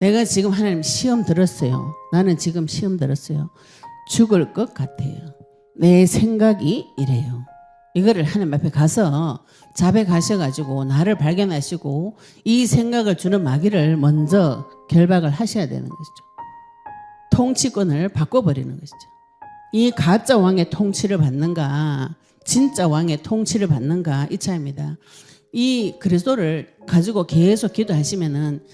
내가 지금 하나님 시험 들었어요. 나는 지금 시험 들었어요. 죽을 것 같아요. 내 생각이 이래요. 이거를 하나님 앞에 가서 자백하셔가지고 나를 발견하시고 이 생각을 주는 마귀를 먼저 결박을 하셔야 되는 것이죠. 통치권을 바꿔버리는 것이죠. 이 가짜 왕의 통치를 받는가 진짜 왕의 통치를 받는가 이 차이입니다. 이 그리스도를 가지고 계속 기도하시면은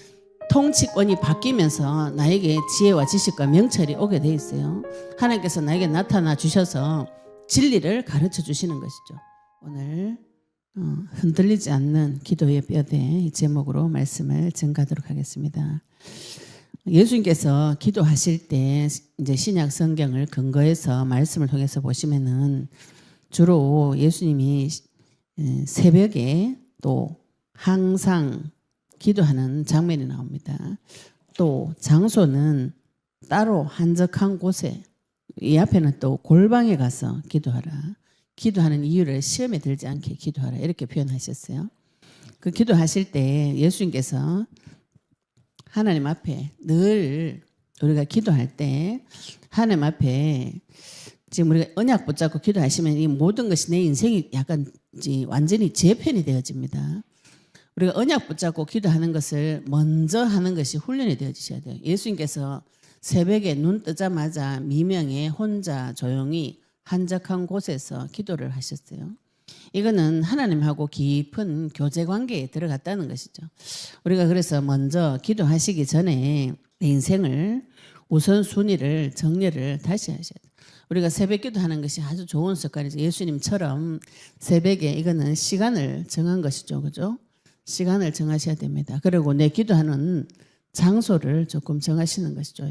통치권이 바뀌면서 나에게 지혜와 지식과 명철이 오게 돼 있어요. 하나님께서 나에게 나타나 주셔서 진리를 가르쳐 주시는 것이죠. 오늘 흔들리지 않는 기도의 뼈대 이 제목으로 말씀을 전가하도록 하겠습니다. 예수님께서 기도하실 때 이제 신약 성경을 근거해서 말씀을 통해서 보시면은 주로 예수님이 새벽에 또 항상 기도하는 장면이 나옵니다. 또 장소는 따로 한적한 곳에 이 앞에는 또 골방에 가서 기도하라. 기도하는 이유를 시험에 들지 않게 기도하라 이렇게 표현하셨어요. 그 기도하실 때 예수님께서 하나님 앞에 늘 우리가 기도할 때 하나님 앞에 지금 우리가 언약 붙잡고 기도하시면 이 모든 것이 내 인생이 약간 완전히 제 편이 되어집니다. 우리가 언약 붙잡고 기도하는 것을 먼저 하는 것이 훈련이 되어지셔야 돼요. 예수님께서 새벽에 눈 뜨자마자 미명에 혼자 조용히 한적한 곳에서 기도를 하셨어요. 이거는 하나님하고 깊은 교제 관계에 들어갔다는 것이죠. 우리가 그래서 먼저 기도하시기 전에 내 인생을 우선순위를 정리를 다시 하셔야 돼요. 우리가 새벽 기도하는 것이 아주 좋은 습관이죠. 예수님처럼 새벽에 이거는 시간을 정한 것이죠. 그죠? 시간을 정하셔야 됩니다. 그리고 내 기도하는 장소를 조금 정하시는 것이죠.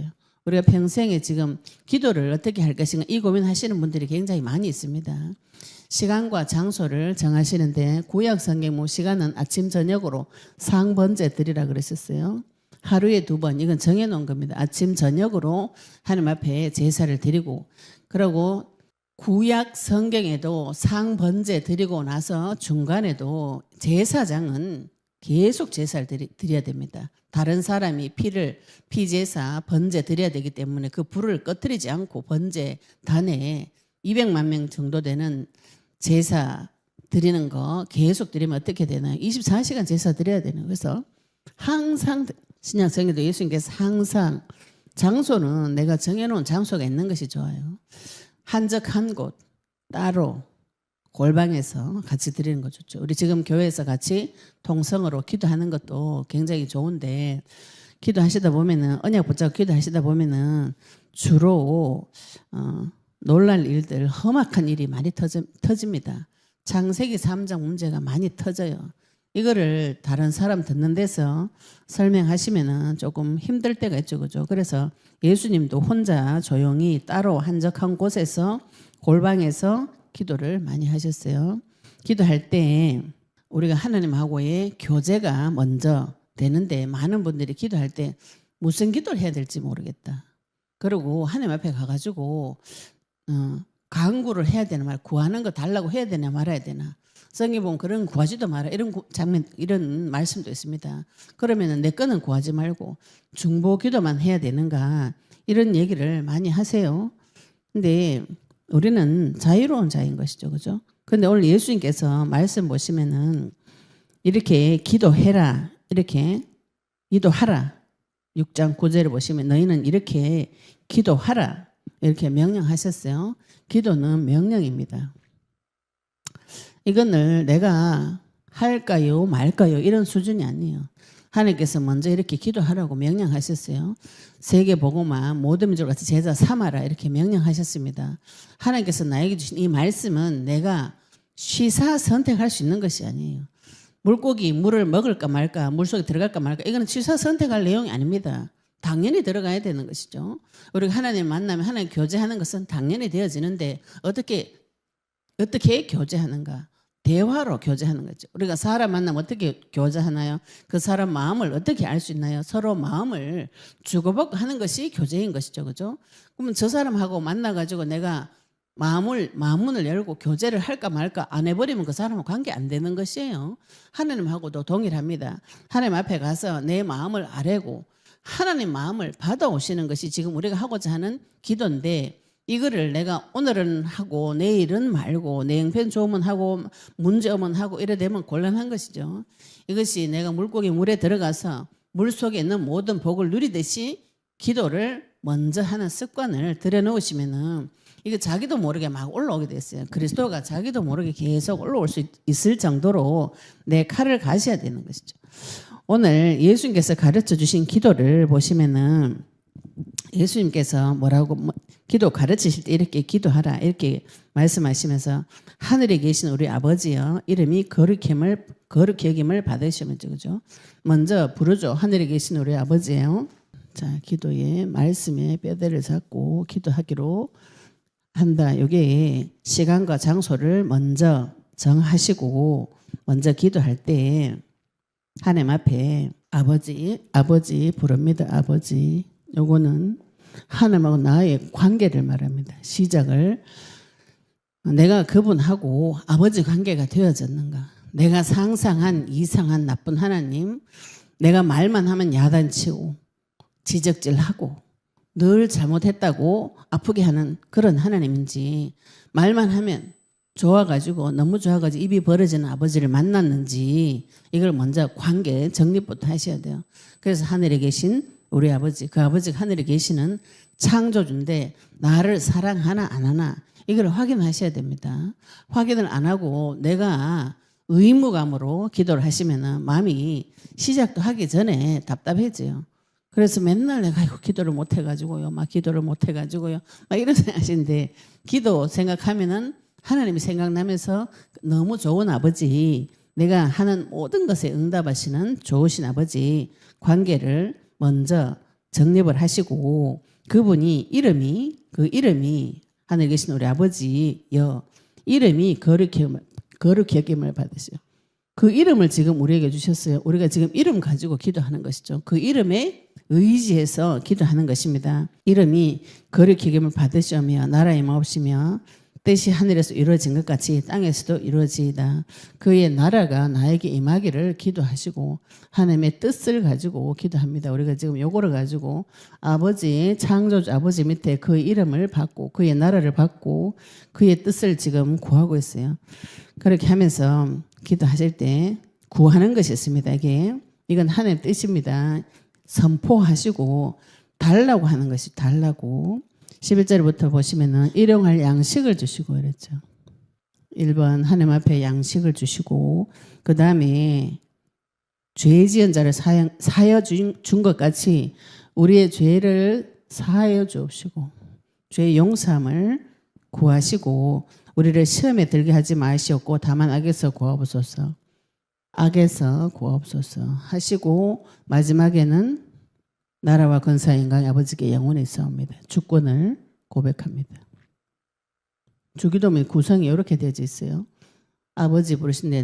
우리가 평생에 지금 기도를 어떻게 할 것인가 이 고민하시는 분들이 굉장히 많이 있습니다. 시간과 장소를 정하시는데 구약 성경 시간은 아침 저녁으로 상번제 드리라 그랬었어요. 하루에 2번 이건 정해놓은 겁니다. 아침 저녁으로 하나님 앞에 제사를 드리고 그리고 구약 성경에도 상번제 드리고 나서 중간에도 제사장은 계속 제사를 드려야 됩니다. 다른 사람이 피제사, 번제 드려야 되기 때문에 그 불을 꺼뜨리지 않고 번제 단에 200만 명 정도 되는 제사 드리는 거 계속 드리면 어떻게 되나요? 24시간 제사 드려야 되는 그래서 항상 신약 성경도 예수님께서 항상 장소는 내가 정해놓은 장소가 있는 것이 좋아요. 한적한 곳 따로 골방에서 같이 드리는 거 좋죠. 우리 지금 교회에서 같이 통성으로 기도하는 것도 굉장히 좋은데 기도하시다 보면은 언약 붙잡고 기도하시다 보면은 주로 놀랄 일들 험악한 일이 많이 터집니다. 창세기 3장 문제가 많이 터져요. 이거를 다른 사람 듣는 데서 설명하시면은 조금 힘들 때가 있죠. 그죠? 그래서 예수님도 혼자 조용히 따로 한적한 곳에서 골방에서 기도를 많이 하셨어요. 기도할 때 우리가 하나님하고의 교제가 먼저 되는데 많은 분들이 기도할 때 무슨 기도를 해야 될지 모르겠다. 그리고 하나님 앞에 가가지고 간구를 해야 되나 말 구하는 거 달라고 해야 되나 말아야 되나 성경 보면 그런 구하지도 마라 이런 장면 이런 말씀도 있습니다. 그러면은 내 거는 구하지 말고 중보 기도만 해야 되는가 이런 얘기를 많이 하세요. 근데 우리는 자유로운 자인 것이죠. 그죠? 근데 오늘 예수님께서 말씀 보시면은 이렇게 기도해라. 이렇게 기도하라. 6장 9절을 보시면 너희는 이렇게 기도하라. 이렇게 명령하셨어요. 기도는 명령입니다. 이거를 내가 할까요 말까요 이런 수준이 아니에요. 하나님께서 먼저 이렇게 기도하라고 명령하셨어요. 세계복음화 모든 민족을 같이 제자 삼아라 이렇게 명령하셨습니다. 하나님께서 나에게 주신 이 말씀은 내가 취사 선택할 수 있는 것이 아니에요. 물고기 물을 먹을까 말까 물속에 들어갈까 말까 이거는 취사 선택할 내용이 아닙니다. 당연히 들어가야 되는 것이죠. 우리가 하나님 만나면 하나님 교제하는 것은 당연히 되어지는데 어떻게 교제하는가? 대화로 교제하는 거죠. 우리가 사람 만나면 어떻게 교제하나요? 그 사람 마음을 어떻게 알 수 있나요? 서로 마음을 주고받고 하는 것이 교제인 것이죠. 그죠? 그러면 저 사람하고 만나가지고 내가 마음문을 열고 교제를 할까 말까 안 해버리면 그 사람하고 관계 안 되는 것이에요. 하나님하고도 동일합니다. 하나님 앞에 가서 내 마음을 아뢰고 하나님 마음을 받아오시는 것이 지금 우리가 하고자 하는 기도인데, 이거를 내가 오늘은 하고 내일은 말고 내 형편 좋으면 하고 문제 오면 하고 이래 되면 곤란한 것이죠. 이것이 내가 물고기 물에 들어가서 물속에 있는 모든 복을 누리듯이 기도를 먼저 하는 습관을 들여놓으시면은 이거 자기도 모르게 막 올라오게 됐어요. 그리스도가 자기도 모르게 계속 올라올 수 있을 정도로 내 칼을 가셔야 되는 것이죠. 오늘 예수님께서 가르쳐 주신 기도를 보시면은 예수님께서 뭐라고 기도 가르치실 때 이렇게 기도하라 이렇게 말씀하시면서 하늘에 계신 우리 아버지여 이름이 거룩히 여김을 받으시면 그죠? 먼저 부르죠. 하늘에 계신 우리 아버지요. 자, 기도에 말씀에 뼈대를 잡고 기도하기로 한다. 이게 시간과 장소를 먼저 정하시고 먼저 기도할 때 하나님 앞에 아버지 부릅니다. 아버지. 요거는 하나님하고 나의 관계를 말합니다. 시작을 내가 그분하고 아버지 관계가 되어졌는가. 내가 상상한 이상한 나쁜 하나님, 내가 말만 하면 야단치고 지적질하고 늘 잘못했다고 아프게 하는 그런 하나님인지, 말만 하면 좋아가지고 너무 좋아가지고 입이 벌어지는 아버지를 만났는지, 이걸 먼저 관계 정립부터 하셔야 돼요. 그래서 하늘에 계신 우리 아버지, 그 아버지가 하늘에 계시는 창조주인데 나를 사랑하나 안 하나 이걸 확인하셔야 됩니다. 확인을 안 하고 내가 의무감으로 기도를 하시면 마음이 시작도 하기 전에 답답해져요. 그래서 맨날 내가 이거 기도를 못 해가지고요, 막 기도를 못 해가지고요, 막 이런 생각 하시는데, 기도 생각하면은 하나님이 생각나면서 너무 좋은 아버지, 내가 하는 모든 것에 응답하시는 좋으신 아버지 관계를 먼저 정립을 하시고, 그분이 그 이름이 하늘에 계신 우리 아버지여 이름이 거룩히 여김을 받으세요. 그 이름을 지금 우리에게 주셨어요. 우리가 지금 이름 가지고 기도하는 것이죠. 그 이름에 의지해서 기도하는 것입니다. 이름이 거룩히 여김을 받으시며 나라의 마옵시며 뜻이 하늘에서 이루어진 것 같이 땅에서도 이루어지이다. 그의 나라가 나에게 임하기를 기도하시고 하나님의 뜻을 가지고 기도합니다. 우리가 지금 요거를 가지고 아버지, 창조주 아버지 밑에 그의 이름을 받고 그의 나라를 받고 그의 뜻을 지금 구하고 있어요. 그렇게 하면서 기도하실 때 구하는 것이 있습니다. 이건 하나님의 뜻입니다. 선포하시고 달라고 하는 것이 달라고. 11절부터 보시면은 일용할 양식을 주시고 이랬죠. 1번 하나님 앞에 양식을 주시고, 그 다음에 죄 지은 자를 사하여 준 것 같이 우리의 죄를 사하여 주옵시고 죄 용서함을 구하시고 우리를 시험에 들게 하지 마시옵고 다만 악에서 구하옵소서. 악에서 구하옵소서 하시고 마지막에는 나라와 권세와 영광이 아버지께 영원히 있사옵니다. 주권을 고백합니다. 주기도문의 구성이 이렇게 되어 있어요. 아버지 부르신데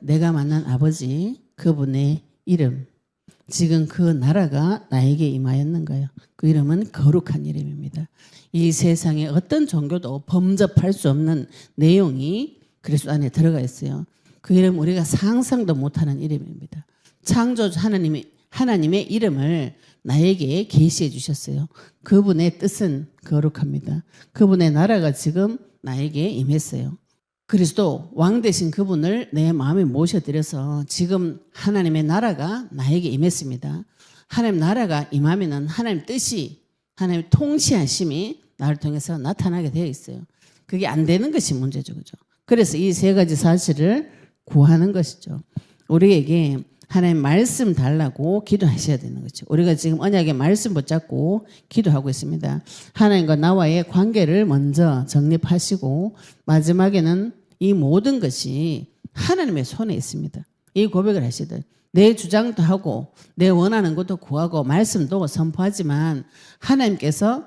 내가 만난 아버지 그분의 이름, 지금 그 나라가 나에게 임하였는가요? 그 이름은 거룩한 이름입니다. 이 세상에 어떤 종교도 범접할 수 없는 내용이 그리스도 안에 들어가 있어요. 그 이름 우리가 상상도 못하는 이름입니다. 창조주 하나님의 이름을 나에게 계시해 주셨어요. 그분의 뜻은 거룩합니다. 그분의 나라가 지금 나에게 임했어요. 그리스도 왕 되신 그분을 내 마음에 모셔드려서 지금 하나님의 나라가 나에게 임했습니다. 하나님 나라가 임하면은 하나님 뜻이, 하나님 통치하심이 나를 통해서 나타나게 되어 있어요. 그게 안 되는 것이 문제죠. 그죠? 그래서 이 세 가지 사실을 구하는 것이죠. 우리에게 하나님 말씀 달라고 기도하셔야 되는 거죠. 우리가 지금 언약의 말씀 붙잡고 기도하고 있습니다. 하나님과 나와의 관계를 먼저 정립하시고 마지막에는 이 모든 것이 하나님의 손에 있습니다. 이 고백을 하시듯 내 주장도 하고 내 원하는 것도 구하고 말씀도 선포하지만 하나님께서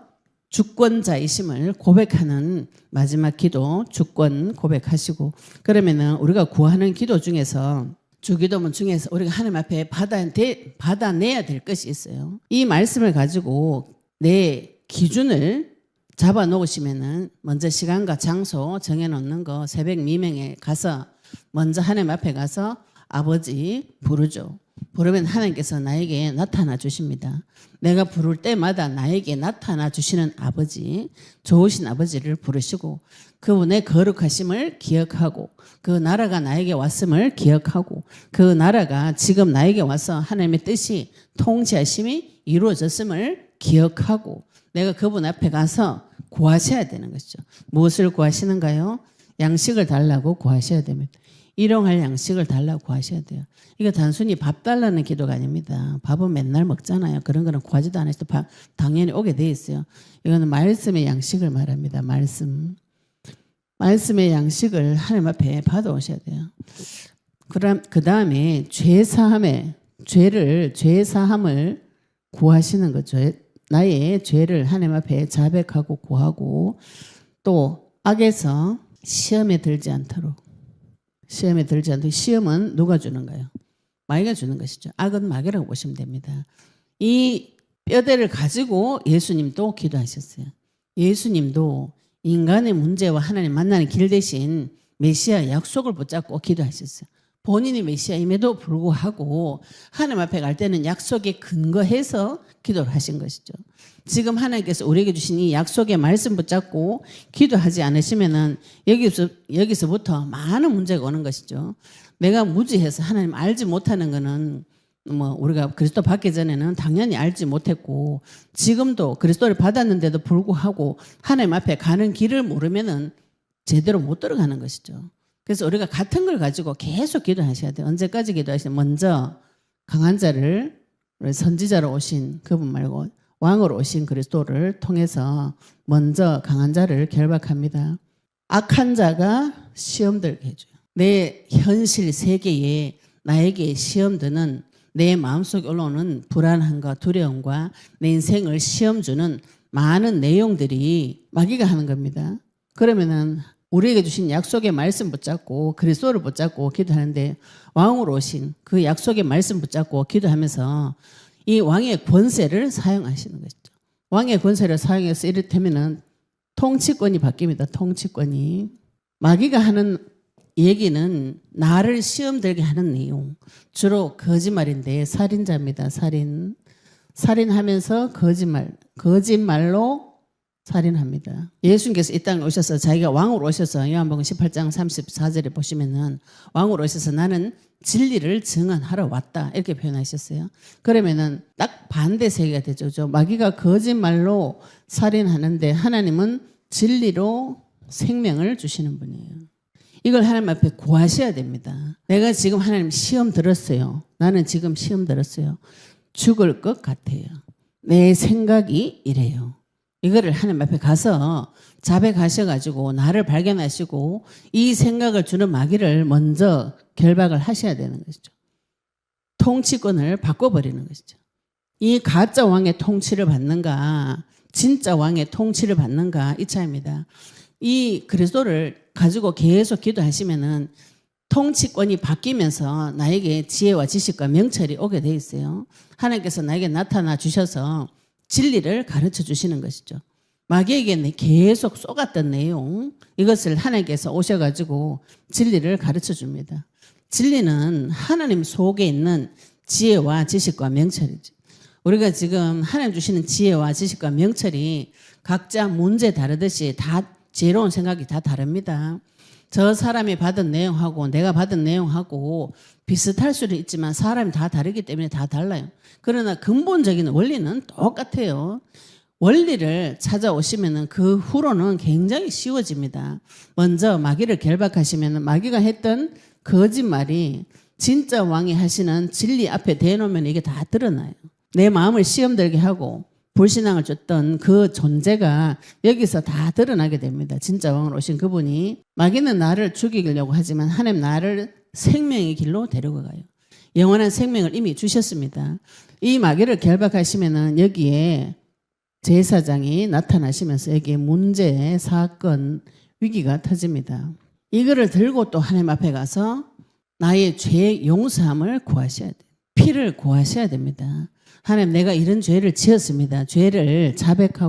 주권자이심을 고백하는 마지막 기도, 주권 고백하시고, 그러면은 우리가 구하는 기도 중에서 주기도문 중에서 우리가 하나님 앞에 받아내야 될 것이 있어요. 이 말씀을 가지고 내 기준을 잡아 놓으시면은 먼저 시간과 장소 정해놓는 거, 새벽 미명에 가서 먼저 하나님 앞에 가서 아버지 부르죠. 부르면 하나님께서 나에게 나타나 주십니다. 내가 부를 때마다 나에게 나타나 주시는 아버지, 좋으신 아버지를 부르시고 그분의 거룩하심을 기억하고 그 나라가 나에게 왔음을 기억하고 그 나라가 지금 나에게 와서 하나님의 뜻이 통치하심이 이루어졌음을 기억하고 내가 그분 앞에 가서 구하셔야 되는 것이죠. 무엇을 구하시는가요? 양식을 달라고 구하셔야 됩니다. 일용할 양식을 달라고 구하셔야 돼요. 이거 단순히 밥 달라는 기도가 아닙니다. 밥은 맨날 먹잖아요. 그런 거는 구하지도 않아서 당연히 오게 돼 있어요. 이거는 말씀의 양식을 말합니다. 말씀의 양식을 하나님 앞에 받아오셔야 돼요. 그 다음에 죄사함을 구하시는 거죠. 나의 죄를 하나님 앞에 자백하고 구하고 또 악에서 시험에 들지 않도록 시험은 누가 주는가요? 마귀가 주는 것이죠. 악은 마귀라고 보시면 됩니다. 이 뼈대를 가지고 예수님도 기도하셨어요. 예수님도 인간의 문제와 하나님 만나는 길 대신 메시아 약속을 붙잡고 기도하셨어요. 본인이 메시아임에도 불구하고 하나님 앞에 갈 때는 약속에 근거해서 기도를 하신 것이죠. 지금 하나님께서 우리에게 주신 이 약속의 말씀 붙잡고 기도하지 않으시면은 여기서부터 많은 문제가 오는 것이죠. 내가 무지해서 하나님 알지 못하는 거는 우리가 그리스도 받기 전에는 당연히 알지 못했고 지금도 그리스도를 받았는데도 불구하고 하나님 앞에 가는 길을 모르면은 제대로 못 들어가는 것이죠. 그래서 우리가 같은 걸 가지고 계속 기도하셔야 돼요. 언제까지 기도하시면 먼저 강한 자를 선지자로 오신 그분 말고 왕으로 오신 그리스도를 통해서 먼저 강한 자를 결박합니다. 악한 자가 시험 들게 해줘요. 내 현실 세계에 나에게 시험 드는 내 마음속에 올라오는 불안함과 두려움과 내 인생을 시험 주는 많은 내용들이 마귀가 하는 겁니다. 그러면은 우리에게 주신 약속의 말씀 붙잡고 그리스도를 붙잡고 기도하는데 왕으로 오신 그 약속의 말씀 붙잡고 기도하면서 이 왕의 권세를 사용하시는 것이죠. 왕의 권세를 사용해서 이를테면은 통치권이 바뀝니다. 통치권이. 마귀가 하는 얘기는 나를 시험 들게 하는 내용. 주로 거짓말인데 살인자입니다. 살인하면서 거짓말로 살인합니다. 예수님께서 이 땅에 오셔서 자기가 왕으로 오셔서 요한복음 18장 34절에 보시면은 왕으로 오셔서 나는 진리를 증언하러 왔다 이렇게 표현하셨어요. 그러면은 딱 반대 세계가 되죠. 마귀가 거짓말로 살인하는데 하나님은 진리로 생명을 주시는 분이에요. 이걸 하나님 앞에 구하셔야 됩니다. 내가 지금 하나님 시험 들었어요. 나는 지금 시험 들었어요. 죽을 것 같아요. 내 생각이 이래요. 이거를 하나님 앞에 가서 자백하셔가지고 나를 발견하시고 이 생각을 주는 마귀를 먼저 결박을 하셔야 되는 것이죠. 통치권을 바꿔버리는 것이죠. 이 가짜 왕의 통치를 받는가 진짜 왕의 통치를 받는가 이 차이입니다. 이 그리스도를 가지고 계속 기도하시면은 통치권이 바뀌면서 나에게 지혜와 지식과 명철이 오게 돼 있어요. 하나님께서 나에게 나타나 주셔서 진리를 가르쳐 주시는 것이죠. 마귀에게는 계속 쏘갔던 내용 이것을 하나님께서 오셔가지고 진리를 가르쳐 줍니다. 진리는 하나님 속에 있는 지혜와 지식과 명철이죠. 우리가 지금 하나님 주시는 지혜와 지식과 명철이 각자 문제 다르듯이 다 지혜로운 생각이 다 다릅니다. 저 사람이 받은 내용하고 내가 받은 내용하고 비슷할 수는 있지만 사람이 다 다르기 때문에 다 달라요. 그러나 근본적인 원리는 똑같아요. 원리를 찾아오시면 그 후로는 굉장히 쉬워집니다. 먼저 마귀를 결박하시면 마귀가 했던 거짓말이 진짜 왕이 하시는 진리 앞에 대놓으면 이게 다 드러나요. 내 마음을 시험 들게 하고 불신앙을 줬던 그 존재가 여기서 다 드러나게 됩니다. 진짜 왕으로 오신 그분이 마귀는 나를 죽이려고 하지만 하나님 나를 생명의 길로 데리고 가요. 영원한 생명을 이미 주셨습니다. 이 마귀를 결박하시면은 여기에 제사장이 나타나시면서 여기에 문제, 사건, 위기가 터집니다. 이거를 들고 또 하나님 앞에 가서 나의 죄 용서함을 구하셔야 돼요. 피를 구하셔야 됩니다. 하나님 내가 이런 죄를 지었습니다. 죄를 자백을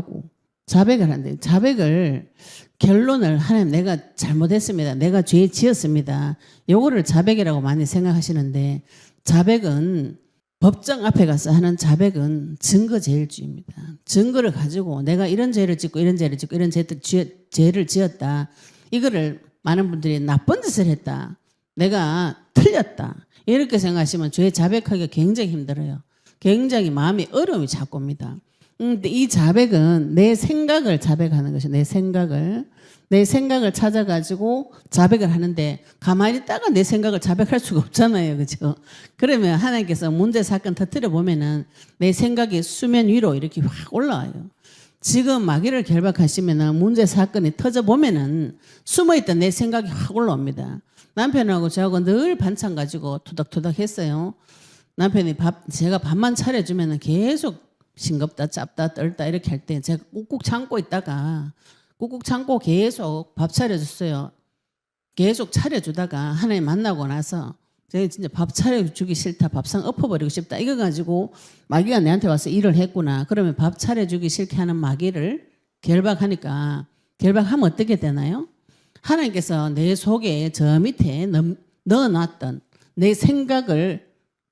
하는데 자백을 결론을 하나님 내가 잘못했습니다. 내가 죄 지었습니다. 요거를 자백이라고 많이 생각하시는데 자백은 법정 앞에 가서 하는 자백은 증거제일주의입니다. 증거를 가지고 내가 이런 죄를 짓고 이런 죄를 짓고 이런 죄를 지었다. 이거를 많은 분들이 나쁜 짓을 했다. 내가 틀렸다. 이렇게 생각하시면 죄 자백하기가 굉장히 힘들어요. 굉장히 마음이 어려움이 자꾸 옵니다. 근데 이 자백은 내 생각을 자백하는 것이에요. 내 생각을 찾아가지고 자백을 하는데 가만히 있다가 내 생각을 자백할 수가 없잖아요. 그죠? 그러면 하나님께서 문제 사건 터뜨려 보면은 내 생각이 수면 위로 이렇게 확 올라와요. 지금 마귀를 결박하시면은 문제 사건이 터져 보면은 숨어있던 내 생각이 확 올라옵니다. 남편하고 저하고 늘 반찬 가지고 투닥투닥 했어요. 남편이 제가 밥만 차려주면은 계속 싱겁다, 짭다, 떨다 이렇게 할 때 제가 꾹꾹 참고 있다가 꾹꾹 참고 계속 밥 차려줬어요. 계속 차려주다가 하나님 만나고 나서 제가 진짜 밥 차려주기 싫다, 밥상 엎어버리고 싶다 이거 가지고 마귀가 내한테 와서 일을 했구나. 그러면 밥 차려주기 싫게 하는 마귀를 결박하니까 결박하면 어떻게 되나요? 하나님께서 내 속에 저 밑에 넣어놨던 내 생각을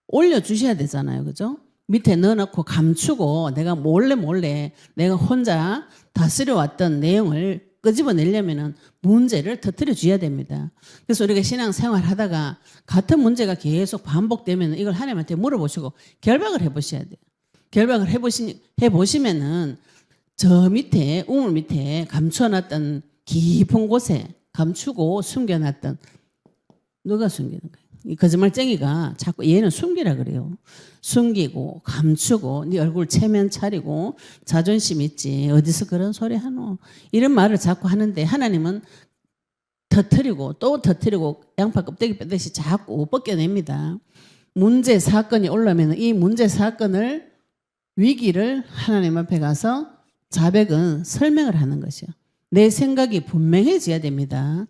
올려주셔야 되잖아요. 그죠? 밑에 넣어놓고 감추고 내가 몰래 내가 혼자 다스려왔던 내용을 끄집어내려면 문제를 터뜨려 줘야 됩니다. 그래서 우리가 신앙생활 하다가 같은 문제가 계속 반복되면 이걸 하나님한테 물어보시고 결박을 해보셔야 돼요. 결박을 해보시면은 저 밑에 우물 밑에 감춰놨던 깊은 곳에 감추고 숨겨놨던 누가 숨기는 거예요? 이 거짓말쟁이가 자꾸 얘는 숨기라 그래요. 숨기고 감추고 네 얼굴 체면 차리고 자존심 있지 어디서 그런 소리 하노 이런 말을 자꾸 하는데 하나님은 터뜨리고 또 터뜨리고 양파 껍데기 빼듯이 자꾸 벗겨냅니다. 문제 사건이 올라오면 이 문제 사건을 위기를 하나님 앞에 가서 자백은 설명을 하는 것이요. 내 생각이 분명해져야 됩니다.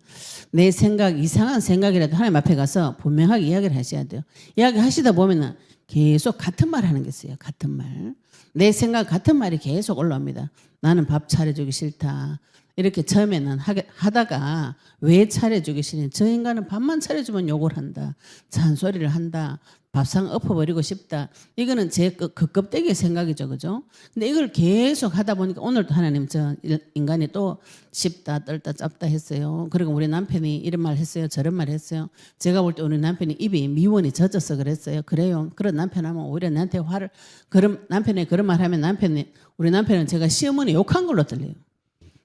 내 생각, 이상한 생각이라도 하나님 앞에 가서 분명하게 이야기를 하셔야 돼요. 이야기 하시다 보면은 계속 같은 말 하는 게 있어요. 같은 말. 내 생각 같은 말이 계속 올라옵니다. 나는 밥 차려주기 싫다. 이렇게 처음에는 하다가 왜 차려주기 싫냐. 저 인간은 밥만 차려주면 욕을 한다. 잔소리를 한다. 밥상 엎어버리고 싶다. 이거는 제 껍데기의 생각이죠. 그죠? 근데 이걸 계속 하다 보니까 오늘도 하나님 저 인간이 또 씹다 떨다 짭다 했어요. 그리고 우리 남편이 이런 말 했어요. 저런 말 했어요. 제가 볼 때 우리 남편이 입이 미원이 젖어서 그랬어요. 그래요. 그런 남편 하면 오히려 나한테 남편이 그런 말 하면 우리 남편은 제가 시어머니 욕한 걸로 들려요.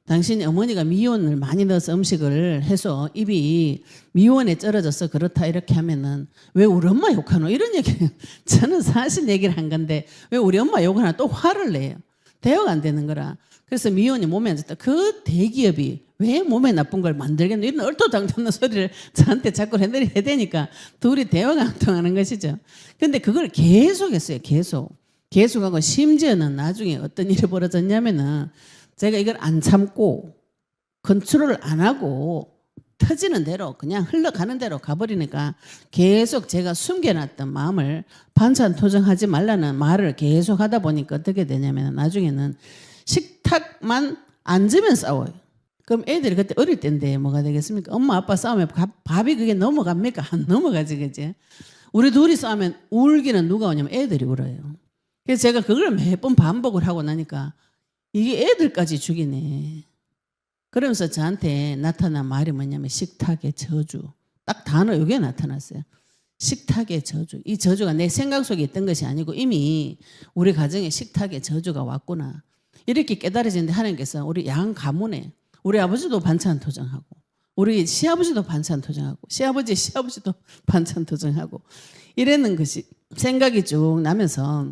당신이 어머니가 미원을 많이 넣어서 음식을 해서 입이 미원에 쩔어져서 그렇다 이렇게 하면은 왜 우리 엄마 욕하노? 이런 얘기예요. 저는 사실 얘기를 한 건데 왜 우리 엄마 욕하나 또 화를 내요. 대화가 안 되는 거라. 그래서 미원이 몸에 앉았다. 그 대기업이 왜 몸에 나쁜 걸 만들겠노? 이런 얼토당토없는 소리를 저한테 자꾸 해대니까 둘이 대화가 안 통하는 것이죠. 근데 그걸 계속 했어요. 계속하고 심지어는 나중에 어떤 일이 벌어졌냐면은 제가 이걸 안 참고 컨트롤을 안 하고 터지는 대로 그냥 흘러가는 대로 가버리니까 계속 제가 숨겨놨던 마음을 반찬토정하지 말라는 말을 계속 하다 보니까 어떻게 되냐면 나중에는 식탁만 앉으면 싸워요. 그럼 애들이 그때 어릴 때인데 뭐가 되겠습니까? 엄마 아빠 싸우면 밥이 그게 넘어갑니까? 안 넘어가지 그지? 우리 둘이 싸우면 울기는 누가 오냐면 애들이 울어요. 그래서 제가 그걸 매번 반복을 하고 나니까 이게 애들까지 죽이네. 그러면서 저한테 나타난 말이 뭐냐면 식탁의 저주. 딱 단어 이게 나타났어요. 식탁의 저주. 이 저주가 내 생각 속에 있던 것이 아니고 이미 우리 가정에 식탁의 저주가 왔구나. 이렇게 깨달아지는데 하나님께서 우리 양 가문에 우리 아버지도 반찬 토정하고 우리 시아버지도 반찬 토정하고 시아버지도 반찬 토정하고 이랬는 것이 생각이 쭉 나면서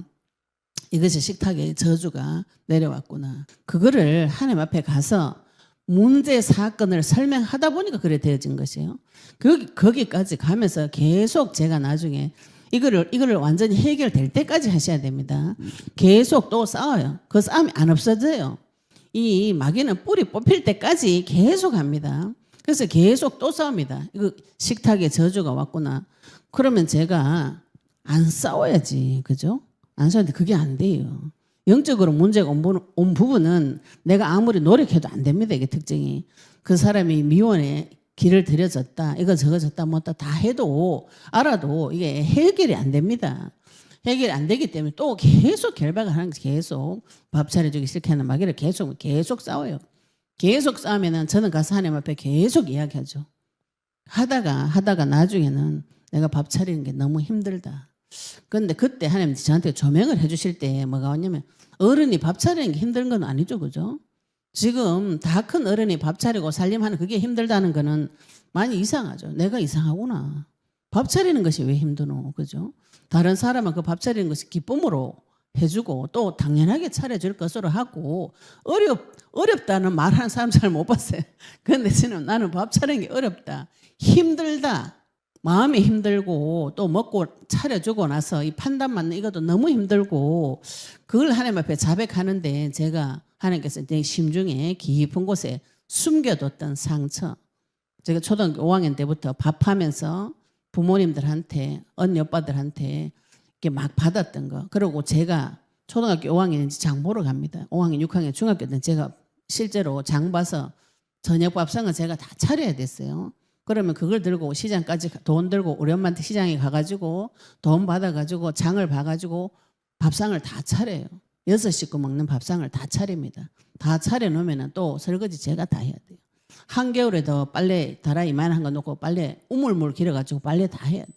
이것이 식탁의 저주가 내려왔구나. 그거를 하나님 앞에 가서 문제 사건을 설명하다 보니까 그래 되어진 것이에요. 거기까지 가면서 계속 제가 나중에 이거를 완전히 해결될 때까지 하셔야 됩니다. 계속 또 싸워요. 그 싸움이 안 없어져요. 이 마귀는 뿌리 뽑힐 때까지 계속 합니다. 그래서 계속 또 싸웁니다. 이거 식탁의 저주가 왔구나. 그러면 제가 안 싸워야지. 그죠? 안 싸우는데 그게 안 돼요. 영적으로 문제가 온 부분은 내가 아무리 노력해도 안 됩니다. 이게 특징이. 그 사람이 미원에 길을 들여졌다. 이거 저거 졌다 뭐다 다 해도 알아도 이게 해결이 안 됩니다. 해결이 안 되기 때문에 또 계속 결박을 하는 거지. 계속 밥 차려주기 싫게 하는 마귀를 계속 싸워요. 계속 싸우면은 저는 가서 하나님 앞에 계속 이야기하죠. 하다가 나중에는 내가 밥 차리는 게 너무 힘들다. 그런데 그때 하나님 저한테 조명을 해주실 때 뭐가 왔냐면 어른이 밥 차리는 게 힘든 건 아니죠. 그죠? 지금 다 큰 어른이 밥 차리고 살림하는 그게 힘들다는 거는 많이 이상하죠. 내가 이상하구나. 밥 차리는 것이 왜 힘드노? 그죠? 다른 사람은 그 밥 차리는 것이 기쁨으로 해주고 또 당연하게 차려줄 것으로 하고 어렵다는 말하는 사람 잘 못 봤어요. 그런데 저는 나는 밥 차리는 게 어렵다. 힘들다. 마음이 힘들고 또 먹고 차려주고 나서 이 판단 맞는 이것도 너무 힘들고 그걸 하나님 앞에 자백하는데 제가 하나님께서 내 심중에 깊은 곳에 숨겨뒀던 상처. 제가 초등학교 5학년 때부터 밥하면서 부모님들한테 언니 오빠들한테 이렇게 막 받았던 거. 그리고 제가 초등학교 5학년인지 장 보러 갑니다. 5학년, 6학년, 중학교 때는 제가 실제로 장 봐서 저녁 밥상은 제가 다 차려야 됐어요. 그러면 그걸 들고 시장까지 돈 들고 우리 엄마한테 시장에 가가지고 돈 받아가지고 장을 봐가지고 밥상을 다 차려요. 6식구 먹는 밥상을 다 차립니다. 다 차려놓으면 또 설거지 제가 다 해야 돼요. 한겨울에도 빨래 다라이 이만한 거 놓고 빨래 우물물 길어가지고 빨래 다 해야 돼요.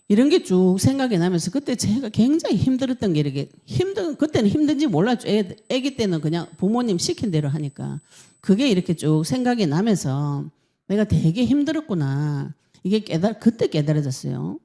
이런 게 쭉 생각이 나면서 그때 제가 굉장히 힘들었던 게 이렇게 그때는 힘든지 몰랐죠. 애기 때는 그냥 부모님 시킨 대로 하니까 그게 이렇게 쭉 생각이 나면서 내가 되게 힘들었구나. 이게 그때 깨달아졌어요.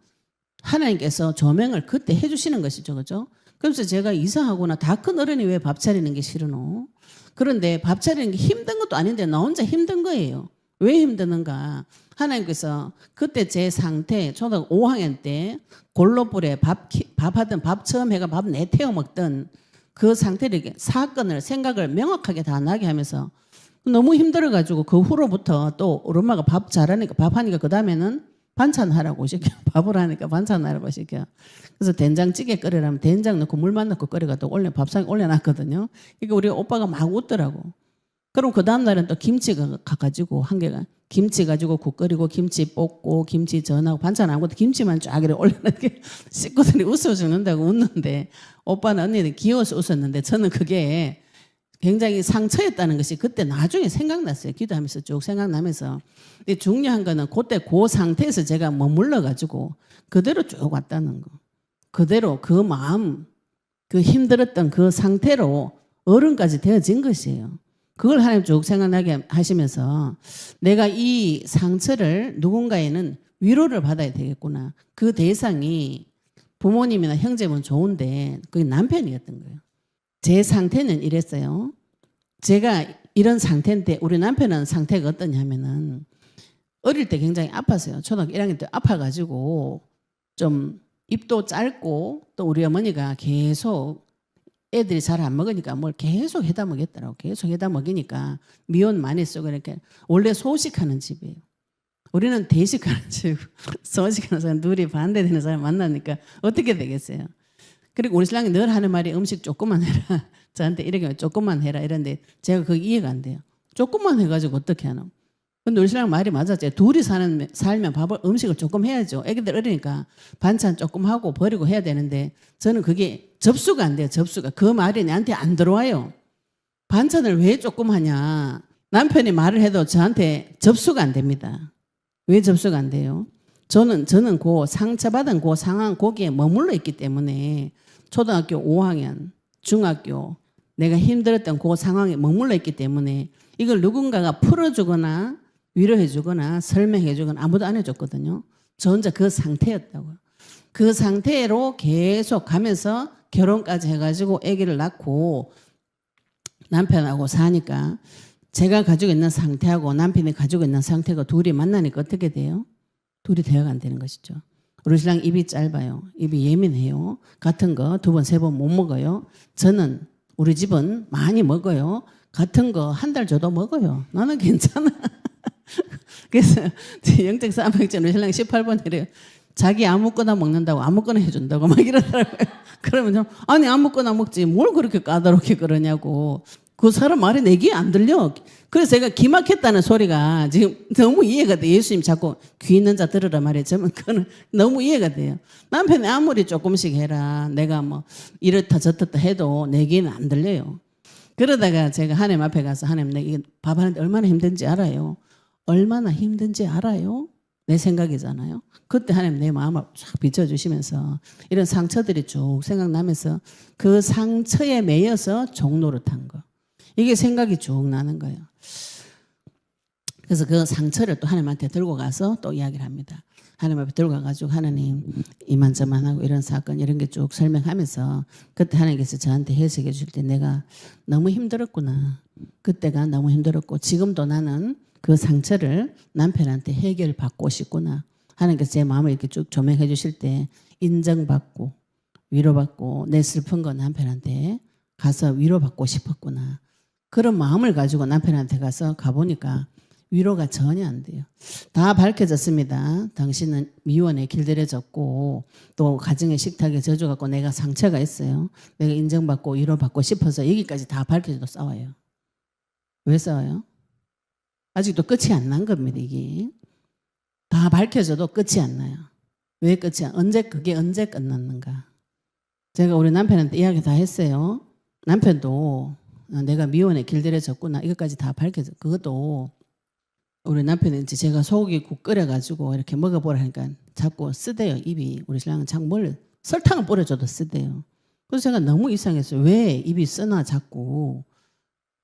하나님께서 조명을 그때 해주시는 것이죠. 그죠? 그래서 제가 이상하구나. 다 큰 어른이 왜 밥 차리는 게 싫으노? 그런데 밥 차리는 게 힘든 것도 아닌데 나 혼자 힘든 거예요. 왜 힘드는가? 하나님께서 그때 제 상태 초등학교 5학년 때 골로불에 밥 하던 밥 처음 해가 밥 내태워 먹던 그 상태를 사건을 생각을 명확하게 다 나게 하면서 너무 힘들어가지고 그 후로부터 또 우리 엄마가 밥 잘하니까 밥하니까 그 다음에는 반찬 하라고 시켜. 밥을 하니까 반찬 하라고 시켜. 그래서 된장찌개 끓이라면 된장 넣고 물만 넣고 끓여가지고 밥상에 올려놨거든요. 그러니까 우리 오빠가 막 웃더라고. 그럼 그 다음날은 또 김치가 가가지고 한 개가 김치 가지고 국 끓이고 김치 볶고 김치 전하고 반찬 아무것도 김치만 쫙 이렇게 올려놓게 식구들이 웃어 죽는다고 웃는데 오빠는 언니는 귀여워서 웃었는데 저는 그게 굉장히 상처였다는 것이 그때 나중에 생각났어요. 기도하면서 쭉 생각나면서. 근데 중요한 거는 그때 그 상태에서 제가 머물러가지고 그대로 쭉 왔다는 거. 그대로 그 마음, 그 힘들었던 그 상태로 어른까지 되어진 것이에요. 그걸 하나님 쭉 생각나게 하시면서 내가 이 상처를 누군가에는 위로를 받아야 되겠구나. 그 대상이 부모님이나 형제면 좋은데 그게 남편이었던 거예요. 제 상태는 이랬어요. 제가 이런 상태인데 우리 남편은 상태가 어떠냐면은 어릴 때 굉장히 아팠어요. 초등학교 1학년 때 아파가지고 좀 입도 짧고 또 우리 어머니가 계속 애들이 잘 안 먹으니까 뭘 계속 해다 먹였더라고. 계속 해다 먹이니까 미원 많이 쓰고 이렇게 원래 소식하는 집이에요. 우리는 대식하는 집, 소식하는 사람 둘이 반대되는 사람 만나니까 어떻게 되겠어요? 그리고 우리 신랑이 늘 하는 말이 음식 조금만 해라. 저한테 이렇게 조금만 해라 이런데 제가 그게 이해가 안 돼요. 조금만 해가지고 어떻게 하나? 근데 우리 신랑 말이 맞았죠. 둘이 살면 음식을 조금 해야죠. 애기들 어리니까 반찬 조금 하고 버리고 해야 되는데 저는 그게 접수가 안 돼요. 접수가. 그 말이 내한테 안 들어와요. 반찬을 왜 조금 하냐. 남편이 말을 해도 저한테 접수가 안 됩니다. 왜 접수가 안 돼요? 저는 그 상처받은 그 상황 거기에 머물러 있기 때문에 초등학교 5학년, 중학교 내가 힘들었던 그 상황에 머물러 있기 때문에 이걸 누군가가 풀어주거나 위로해주거나 설명해주거나 아무도 안 해줬거든요. 저 혼자 그 상태였다고요. 그 상태로 계속 가면서 결혼까지 해가지고 아기를 낳고 남편하고 사니까 제가 가지고 있는 상태하고 남편이 가지고 있는 상태가 둘이 만나니까 어떻게 돼요? 둘이 대화가 안 되는 것이죠. 우리 신랑 입이 짧아요. 입이 예민해요. 같은 거 2번, 3번 못 먹어요. 저는 우리 집은 많이 먹어요. 같은 거 한 달 줘도 먹어요. 나는 괜찮아. 그래서 영적 사명전 우리 신랑 18번 이래요. 자기 아무거나 먹는다고 아무거나 해준다고 막 이러더라고요. 그러면 좀 아니 아무거나 먹지 뭘 그렇게 까다롭게 그러냐고 그 사람 말이 내 귀에 안 들려. 그래서 제가 기막혔다는 소리가 지금 너무 이해가 돼. 예수님 자꾸 귀 있는 자 들으라 말했지만 그거는 너무 이해가 돼요. 남편이 아무리 조금씩 해라, 내가 뭐 이렇다 저렇다 해도 내 귀에는 안 들려요. 그러다가 제가 하나님 앞에 가서 하나님, 내가 밥 하는데 얼마나 힘든지 알아요? 얼마나 힘든지 알아요? 내 생각이잖아요. 그때 하나님 내 마음을 쫙 비춰주시면서 이런 상처들이 쭉 생각나면서 그 상처에 매여서 종노릇한 거. 이게 생각이 쭉 나는 거예요. 그래서 그 상처를 또 하나님한테 들고 가서 또 이야기를 합니다. 하나님 앞에 들고 가가지고 하나님 이만저만하고 이런 사건 이런 게 쭉 설명하면서 그때 하나님께서 저한테 해석해 줄 때 내가 너무 힘들었구나. 그때가 너무 힘들었고 지금도 나는 그 상처를 남편한테 해결받고 싶구나. 하나님께서 제 마음을 이렇게 쭉 조명해 주실 때 인정받고 위로받고 내 슬픈 거 남편한테 가서 위로받고 싶었구나. 그런 마음을 가지고 남편한테 가서 가보니까 위로가 전혀 안 돼요. 다 밝혀졌습니다. 당신은 미원에 길들여졌고 또 가정의 식탁에 젖어갖고 내가 상처가 있어요. 내가 인정받고 위로받고 싶어서 여기까지 다 밝혀져도 싸워요. 왜 싸워요? 아직도 끝이 안 난 겁니다. 이게 다 밝혀져도 끝이 안 나요. 왜 끝이 안? 그게 언제 끝났는가? 제가 우리 남편한테 이야기 다 했어요. 남편도 내가 미원에 길들여졌구나. 이것까지 다 밝혀져. 그것도 우리 남편은 이제 제가 소고기국 끓여가지고 이렇게 먹어보라 하니까 자꾸 쓰대요. 입이. 우리 신랑은 자꾸 설탕을 뿌려줘도 쓰대요. 그래서 제가 너무 이상했어요. 왜 입이 쓰나 자꾸.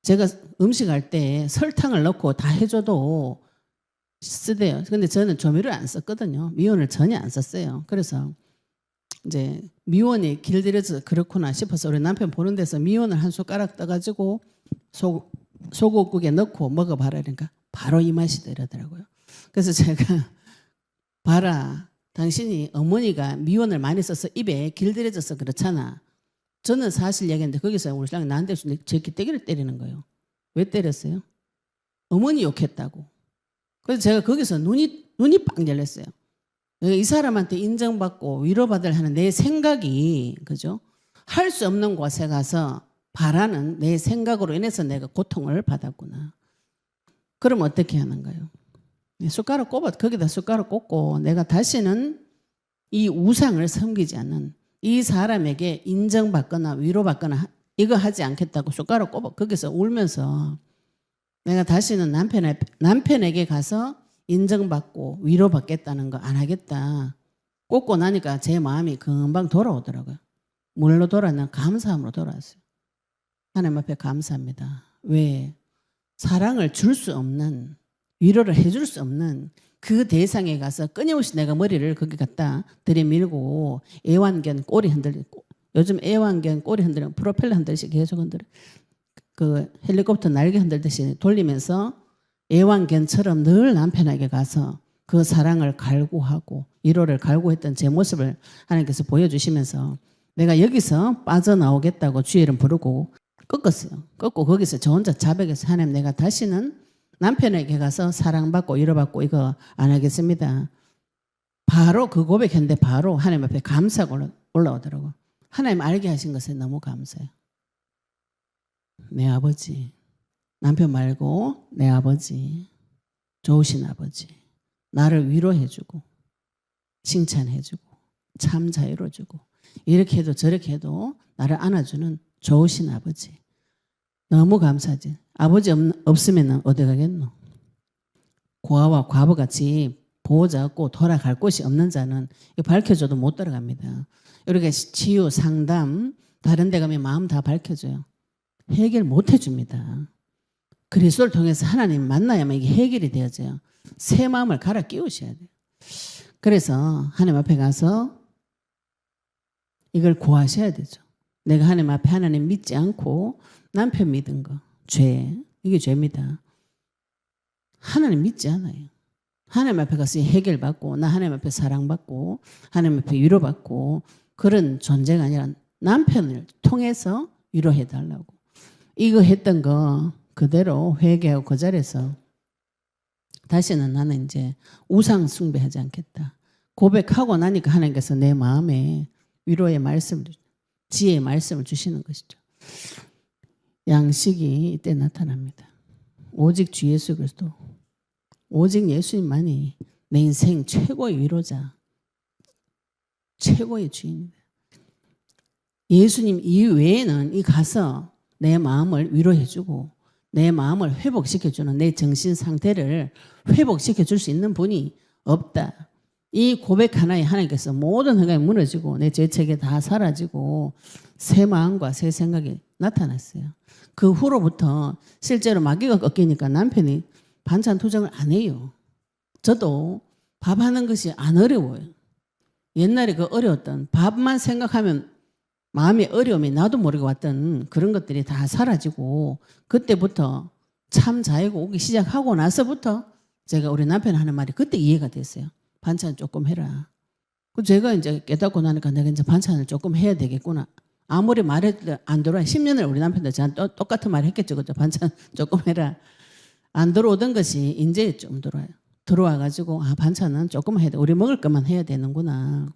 제가 음식할 때 설탕을 넣고 다 해줘도 쓰대요. 근데 저는 조미료를 안 썼거든요. 미원을 전혀 안 썼어요. 그래서 이제 미원이 길들여서 그렇구나 싶어서 우리 남편 보는 데서 미원을 한 숟가락 떠가지고 소고국에 넣고 먹어봐라. 그러니까 바로 이 맛이다 이러더라고요. 그래서 제가 봐라. 당신이 어머니가 미원을 많이 써서 입에 길들여져서 그렇잖아. 저는 사실 얘기했는데 거기서 우리 신랑이 나한테 제 기대기를 때리는 거예요. 왜 때렸어요? 어머니 욕했다고. 그래서 제가 거기서 눈이 빵 열렸어요. 이 사람한테 인정받고 위로받을 하는 내 생각이 그죠? 할 수 없는 곳에 가서 바라는 내 생각으로 인해서 내가 고통을 받았구나. 그럼 어떻게 하는가요? 숟가락 거기다 숟가락 꽂고 내가 다시는 이 우상을 섬기지 않는 이 사람에게 인정받거나 위로받거나 이거 하지 않겠다고 숟가락 꼽아 거기서 울면서 내가 다시는 남편에게 가서 인정받고 위로받겠다는 거 안 하겠다. 꽂고 나니까 제 마음이 금방 돌아오더라고요. 뭘로 돌아왔냐? 감사함으로 돌아왔어요. 하나님 앞에 감사합니다. 왜? 사랑을 줄 수 없는, 위로를 해줄 수 없는 그 대상에 가서 끊임없이 내가 머리를 거기 갖다 들이밀고 애완견 꼬리 흔들리고 요즘 애완견 꼬리 흔들리고 프로펠러 흔들듯이 계속 흔들어. 그 헬리콥터 날개 흔들듯이 돌리면서 애완견처럼 늘 남편에게 가서 그 사랑을 갈구하고 위로를 갈구했던 제 모습을 하나님께서 보여주시면서 내가 여기서 빠져나오겠다고 주의 이름 부르고 꺾었어요. 꺾고 거기서 저 혼자 자백해서 하나님 내가 다시는 남편에게 가서 사랑받고 위로받고 이거 안 하겠습니다. 바로 그 고백했는데 바로 하나님 앞에 감사가 올라오더라고요. 하나님 알게 하신 것에 너무 감사해요. 내 아버지, 남편 말고 내 아버지, 좋으신 아버지, 나를 위로해주고 칭찬해주고 참 자유로워주고 이렇게 해도 저렇게 해도 나를 안아주는 좋으신 아버지. 너무 감사하지. 아버지 없으면 어디 가겠노? 고아와 과부같이 보호자 없고 돌아갈 곳이 없는 자는 이거 밝혀줘도 못 돌아갑니다. 이렇게 치유, 상담 다른 데 가면 마음 다 밝혀줘요. 해결 못 해줍니다. 그리스도를 통해서 하나님 만나야만 이게 해결이 되어져요. 새 마음을 갈아 끼우셔야 돼요. 그래서 하나님 앞에 가서 이걸 구하셔야 되죠. 내가 하나님 앞에 하나님 믿지 않고 남편 믿은 거, 죄, 이게 죄입니다. 하나님 믿지 않아요. 하나님 앞에 가서 해결받고 나 하나님 앞에 사랑받고 하나님 앞에 위로받고 그런 존재가 아니라 남편을 통해서 위로해달라고. 이거 했던 거 그대로 회개하고 그 자리에서 다시는 나는 이제 우상 숭배하지 않겠다. 고백하고 나니까 하나님께서 내 마음에 위로의 말씀을 지혜의 말씀을 주시는 것이죠. 양식이 이때 나타납니다. 오직 주 예수 그리스도, 오직 예수님만이 내 인생 최고의 위로자, 최고의 주인입니다. 예수님 이외에는 이 가서 내 마음을 위로해주고 내 마음을 회복시켜주는, 내 정신 상태를 회복시켜줄 수 있는 분이 없다. 이 고백 하나에 하나님께서 모든 생각이 무너지고 내 죄책이 다 사라지고 새 마음과 새 생각이 나타났어요. 그 후로부터 실제로 마귀가 꺾이니까 남편이 반찬 투정을 안 해요. 저도 밥하는 것이 안 어려워요. 옛날에 그 어려웠던 밥만 생각하면 마음의 어려움이 나도 모르게 왔던 그런 것들이 다 사라지고 그때부터 참 자유가 오기 시작하고 나서부터 제가 우리 남편 하는 말이 그때 이해가 됐어요. 반찬 조금 해라. 제가 이제 깨닫고 나니까 내가 이제 반찬을 조금 해야 되겠구나. 아무리 말해도 안 들어와. 10년을 우리 남편도 저한테 똑같은 말 했겠죠. 그죠? 반찬 조금 해라. 안 들어오던 것이 이제 좀 들어와요. 들어와가지고 아 반찬은 조금 해야 돼. 우리 먹을 것만 해야 되는구나.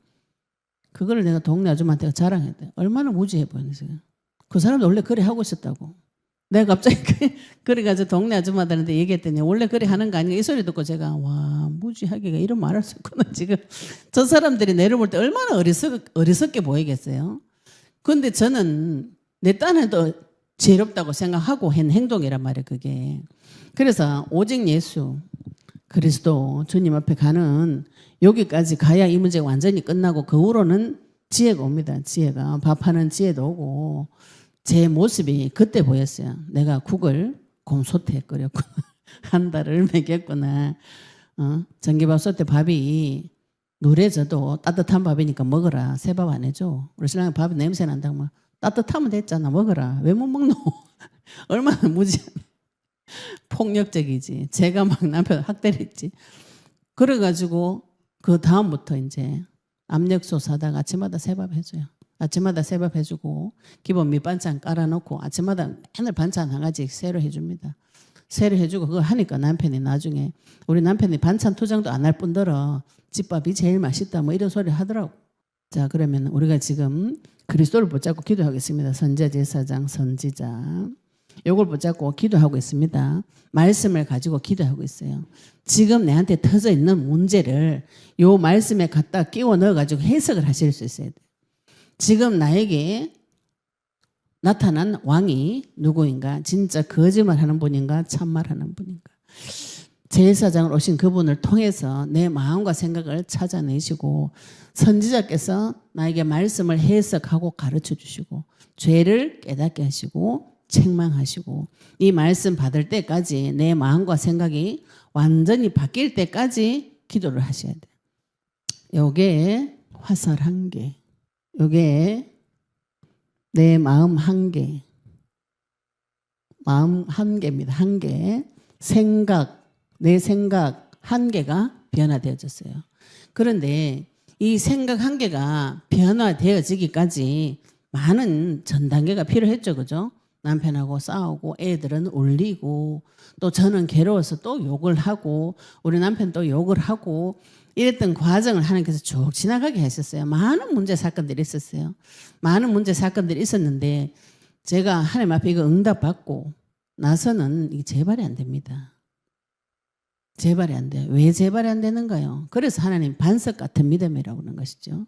그거를 내가 동네 아줌마한테 자랑했대. 얼마나 무지해 보이는지. 그 사람도 원래 그래 하고 있었다고. 내가 갑자기 그래가지고 동네 아줌마들한테 얘기했더니 원래 그래 하는 거 아닌가 이 소리 듣고 제가 와 무지하게가 이런 말할 수 있구나. 지금 저 사람들이 내려볼 때 얼마나 어리석게 보이겠어요. 그런데 저는 내 딴에도 지혜롭다고 생각하고 한 행동이란 말이에요. 그게. 그래서 오직 예수 그리스도 주님 앞에 가는 여기까지 가야 이 문제가 완전히 끝나고 그 후로는 지혜가 옵니다. 지혜가 밥하는 지혜도 오고 제 모습이 그때 보였어요. 내가 국을 곰소태 끓였구나. 한 달을 먹였구나. 전기밥 쏠 때 밥이 누래져도 따뜻한 밥이니까 먹어라. 새 밥 안 해줘. 우리 신랑이 밥이 냄새 난다고 막 따뜻하면 됐잖아. 먹어라. 왜 못 먹노? 얼마나 무지한 폭력적이지. 제가 막 남편 학대를 했지. 그래가지고 그 다음부터 이제 압력솥 사다가 아침마다 새밥 해줘요. 아침마다 새밥 해주고 기본 밑반찬 깔아놓고 아침마다 맨날 반찬 한 가지 새로 해줍니다. 새로 해주고 그거 하니까 남편이 나중에 우리 남편이 반찬 투정도 안 할 뿐더러 집밥이 제일 맛있다 뭐 이런 소리 하더라고. 자 그러면 우리가 지금 그리스도를 붙잡고 기도하겠습니다. 선지자 제사장 선지자 요걸 붙잡고 기도하고 있습니다. 말씀을 가지고 기도하고 있어요. 지금 내한테 터져 있는 문제를 요 말씀에 갖다 끼워 넣어가지고 해석을 하실 수 있어야 돼요. 지금 나에게 나타난 왕이 누구인가? 진짜 거짓말하는 분인가? 참말하는 분인가? 제사장으로 오신 그분을 통해서 내 마음과 생각을 찾아내시고 선지자께서 나에게 말씀을 해석하고 가르쳐 주시고 죄를 깨닫게 하시고 책망하시고 이 말씀 받을 때까지 내 마음과 생각이 완전히 바뀔 때까지 기도를 하셔야 돼요. 요게 화살 한 개, 요게 내 마음 한 개, 마음 한 개입니다. 한 개. 생각, 내 생각 한 개가 변화되어졌어요. 그런데 이 생각 한 개가 변화되어지기까지 많은 전 단계가 필요했죠. 그죠? 남편하고 싸우고 애들은 울리고 또 저는 괴로워서 또 욕을 하고 우리 남편 또 욕을 하고 이랬던 과정을 하나님께서 쭉 지나가게 하셨어요. 많은 문제 사건들이 있었어요. 많은 문제 사건들이 있었는데 제가 하나님 앞에 이거 응답받고 나서는 이게 재발이 안 됩니다. 재발이 안 돼요. 왜 재발이 안 되는가요? 그래서 하나님 반석 같은 믿음이라고 하는 것이죠.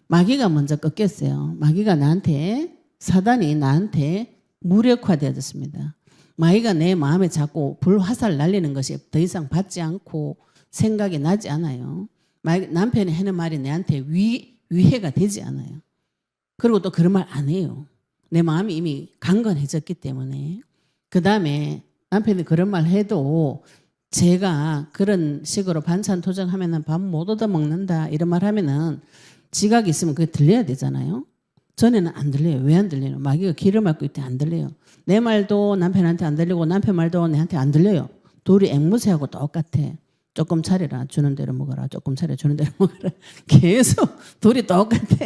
마귀가 먼저 꺾였어요. 마귀가 나한테 사단이 나한테 무력화되어졌습니다. 마귀가 내 마음에 자꾸 불화살 날리는 것이 더 이상 받지 않고 생각이 나지 않아요. 남편이 하는 말이 내한테 위해가 되지 않아요. 그리고 또 그런 말 안 해요. 내 마음이 이미 강건해졌기 때문에. 그 다음에 남편이 그런 말 해도 제가 그런 식으로 반찬 투정하면은 밥 못 얻어 먹는다 이런 말 하면은 지각이 있으면 그게 들려야 되잖아요. 전에는 안 들려요. 왜 안 들려요? 마귀가 귀를 막고 있대 안 들려요. 내 말도 남편한테 안 들리고 남편 말도 내한테 안 들려요. 둘이 앵무새하고 똑같아. 조금 차려라. 주는 대로 먹어라. 조금 차려. 주는 대로 먹어라. 계속 둘이 똑같아.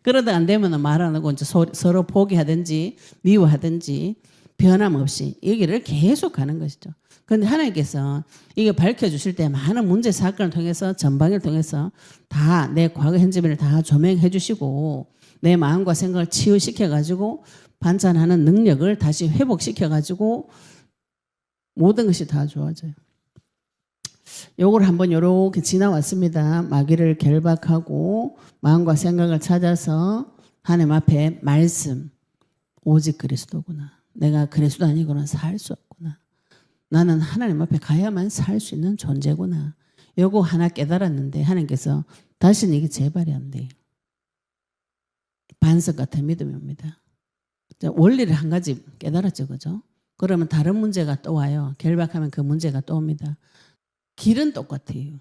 그러다 안 되면 말 안 하고 이제 서로 포기하든지 미워하든지 변함없이 얘기를 계속 가는 것이죠. 그런데 하나님께서 이게 밝혀주실 때 많은 문제 사건을 통해서 전방을 통해서 다 내 과거 현재를 다 조명해 주시고 내 마음과 생각을 치유시켜가지고 반찬하는 능력을 다시 회복시켜가지고 모든 것이 다 좋아져요. 요걸 한번 요렇게 지나왔습니다. 마귀를 결박하고 마음과 생각을 찾아서 하나님 앞에 말씀, 오직 그리스도구나. 내가 그리스도 아니고는 살 수 없구나. 나는 하나님 앞에 가야만 살 수 있는 존재구나. 요거 하나 깨달았는데 하나님께서 다시는 이게 재발이 안 돼요. 반석 같은 믿음이 옵니다. 원리를 한 가지 깨달았죠. 그죠? 그러면 다른 문제가 또 와요. 결박하면 그 문제가 또 옵니다. 길은 똑같아요.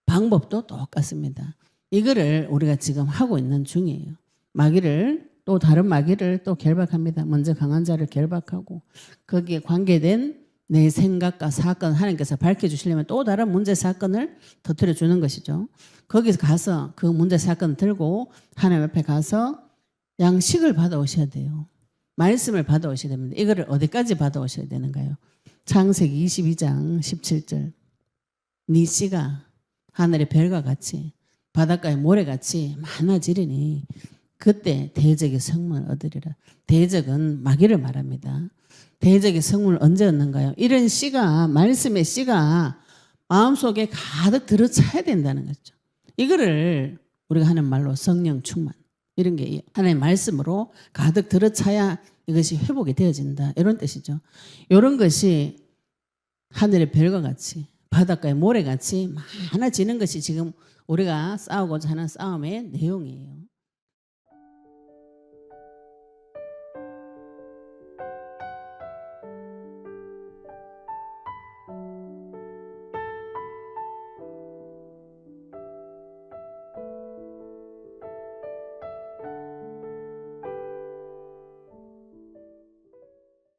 방법도 똑같습니다. 이거를 우리가 지금 하고 있는 중이에요. 마귀를 또 다른 마귀를 또 결박합니다. 먼저 강한 자를 결박하고 거기에 관계된 내 생각과 사건 하나님께서 밝혀주시려면 또 다른 문제 사건을 터뜨려 주는 것이죠. 거기서 가서 그 문제 사건을 들고 하나님 앞에 가서 양식을 받아오셔야 돼요. 말씀을 받아오셔야 됩니다. 이거를 어디까지 받아오셔야 되는가요? 창세기 22장 17절 네 씨가 하늘의 별과 같이 바닷가의 모래같이 많아지리니 그때 대적의 성문을 얻으리라. 대적은 마귀를 말합니다. 대적의 성문을 언제 얻는가요? 이런 씨가 말씀의 씨가 마음속에 가득 들어차야 된다는 거죠. 이거를 우리가 하는 말로 성령 충만 이런 게 하나님의 말씀으로 가득 들어차야 이것이 회복이 되어진다 이런 뜻이죠. 이런 것이 하늘의 별과 같이 바닷가의 모래같이 많아지는 것이 지금 우리가 싸우고자 하는 싸움의 내용이에요.